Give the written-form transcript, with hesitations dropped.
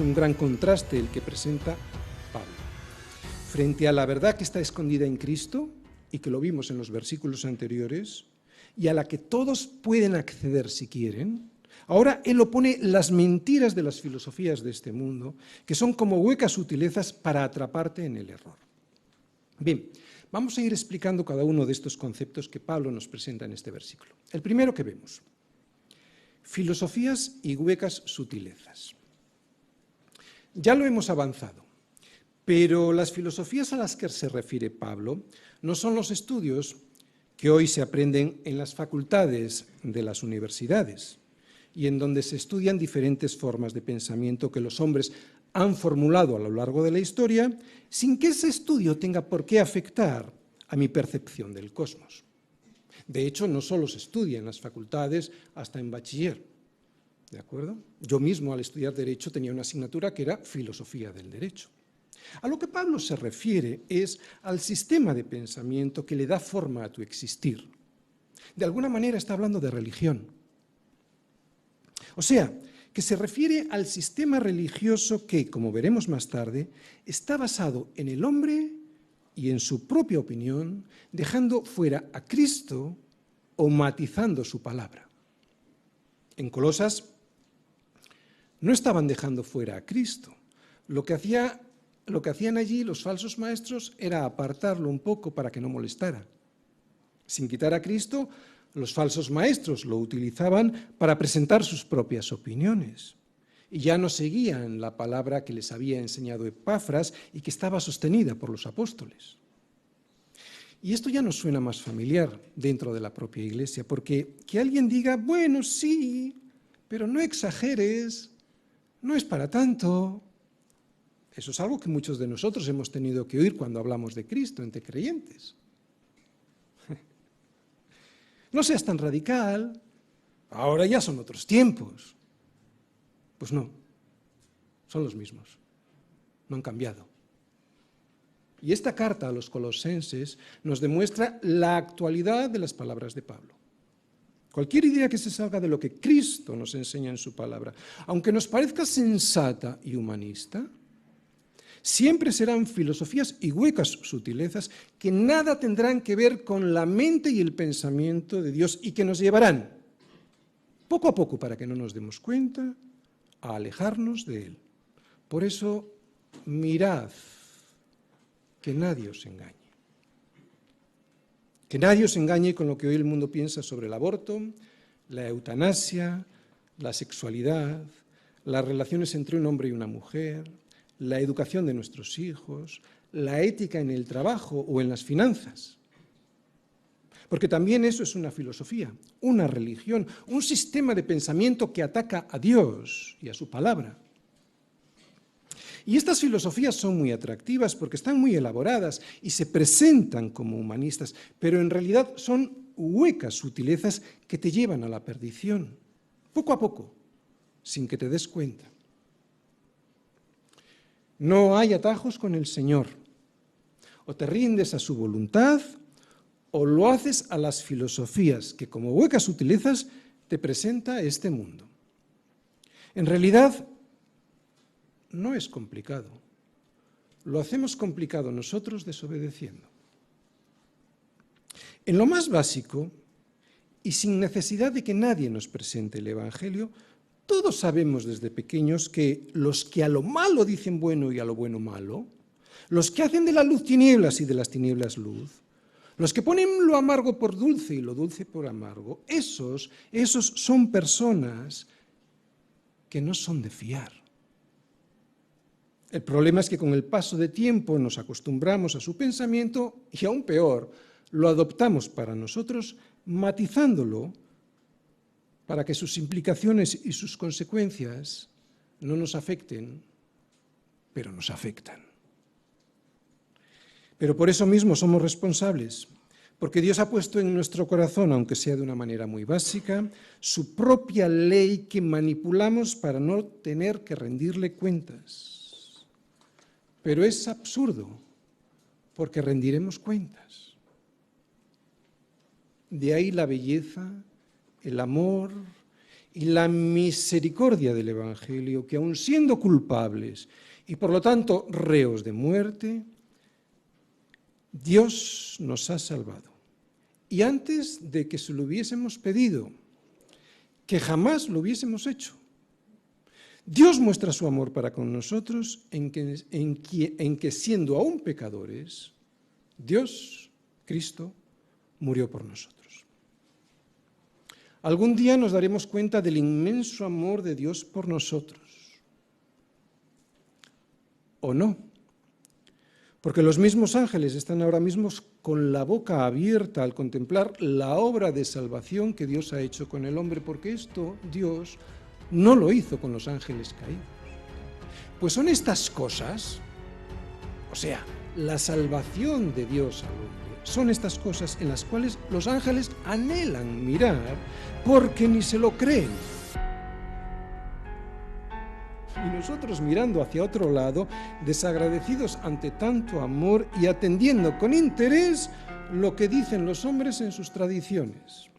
es un gran contraste el que presenta Pablo. Frente a la verdad que está escondida en Cristo, y que lo vimos en los versículos anteriores, y a la que todos pueden acceder si quieren, ahora él opone las mentiras de las filosofías de este mundo, que son como huecas sutilezas para atraparte en el error. Bien, vamos a ir explicando cada uno de estos conceptos que Pablo nos presenta en este versículo. El primero que vemos: filosofías y huecas sutilezas. Ya lo hemos avanzado, pero las filosofías a las que se refiere Pablo no son los estudios que hoy se aprenden en las facultades de las universidades y en donde se estudian diferentes formas de pensamiento que los hombres han formulado a lo largo de la historia sin que ese estudio tenga por qué afectar a mi percepción del cosmos. De hecho, no solo se estudia en las facultades, hasta en bachiller, ¿de acuerdo? Yo mismo, al estudiar Derecho, tenía una asignatura que era Filosofía del Derecho. A lo que Pablo se refiere es al sistema de pensamiento que le da forma a tu existir. De alguna manera está hablando de religión. O sea, que se refiere al sistema religioso que, como veremos más tarde, está basado en el hombre y en su propia opinión, dejando fuera a Cristo o matizando su palabra. En Colosas no estaban dejando fuera a Cristo. Lo que hacían allí los falsos maestros era apartarlo un poco para que no molestara. Sin quitar a Cristo, los falsos maestros lo utilizaban para presentar sus propias opiniones. Y ya no seguían la palabra que les había enseñado Epafras y que estaba sostenida por los apóstoles. Y esto ya nos suena más familiar dentro de la propia Iglesia, porque que alguien diga, bueno, sí, pero no exageres, no es para tanto. Eso es algo que muchos de nosotros hemos tenido que oír cuando hablamos de Cristo entre creyentes. No seas tan radical, ahora ya son otros tiempos. Pues no, son los mismos, no han cambiado. Y esta carta a los colosenses nos demuestra la actualidad de las palabras de Pablo. Cualquier idea que se salga de lo que Cristo nos enseña en su palabra, aunque nos parezca sensata y humanista, siempre serán filosofías y huecas sutilezas que nada tendrán que ver con la mente y el pensamiento de Dios y que nos llevarán, poco a poco, para que no nos demos cuenta, a alejarnos de Él. Por eso, mirad que nadie os engañe. Que nadie os engañe con lo que hoy el mundo piensa sobre el aborto, la eutanasia, la sexualidad, las relaciones entre un hombre y una mujer, la educación de nuestros hijos, la ética en el trabajo o en las finanzas. Porque también eso es una filosofía, una religión, un sistema de pensamiento que ataca a Dios y a su palabra. Y estas filosofías son muy atractivas porque están muy elaboradas y se presentan como humanistas, pero en realidad son huecas sutilezas que te llevan a la perdición, poco a poco, sin que te des cuenta. No hay atajos con el Señor. O te rindes a su voluntad o lo haces a las filosofías que, como huecas sutilezas, te presenta este mundo. En realidad, no es complicado. Lo hacemos complicado nosotros desobedeciendo. En lo más básico, y sin necesidad de que nadie nos presente el Evangelio, todos sabemos desde pequeños que los que a lo malo dicen bueno y a lo bueno malo, los que hacen de la luz tinieblas y de las tinieblas luz, los que ponen lo amargo por dulce y lo dulce por amargo, esos son personas que no son de fiar. El problema es que con el paso de tiempo nos acostumbramos a su pensamiento y aún peor, lo adoptamos para nosotros matizándolo para que sus implicaciones y sus consecuencias no nos afecten, pero nos afectan. Pero por eso mismo somos responsables, porque Dios ha puesto en nuestro corazón, aunque sea de una manera muy básica, su propia ley que manipulamos para no tener que rendirle cuentas. Pero es absurdo, porque rendiremos cuentas. De ahí la belleza, el amor y la misericordia del Evangelio, que aun siendo culpables y por lo tanto reos de muerte, Dios nos ha salvado. Y antes de que se lo hubiésemos pedido, que jamás lo hubiésemos hecho, Dios muestra su amor para con nosotros en que siendo aún pecadores, Dios, Cristo, murió por nosotros. Algún día nos daremos cuenta del inmenso amor de Dios por nosotros. ¿O no? Porque los mismos ángeles están ahora mismo con la boca abierta al contemplar la obra de salvación que Dios ha hecho con el hombre, porque esto Dios no lo hizo con los ángeles caídos. Pues son estas cosas, o sea, la salvación de Dios al hombre, son estas cosas en las cuales los ángeles anhelan mirar porque ni se lo creen. Y nosotros mirando hacia otro lado, desagradecidos ante tanto amor y atendiendo con interés lo que dicen los hombres en sus tradiciones.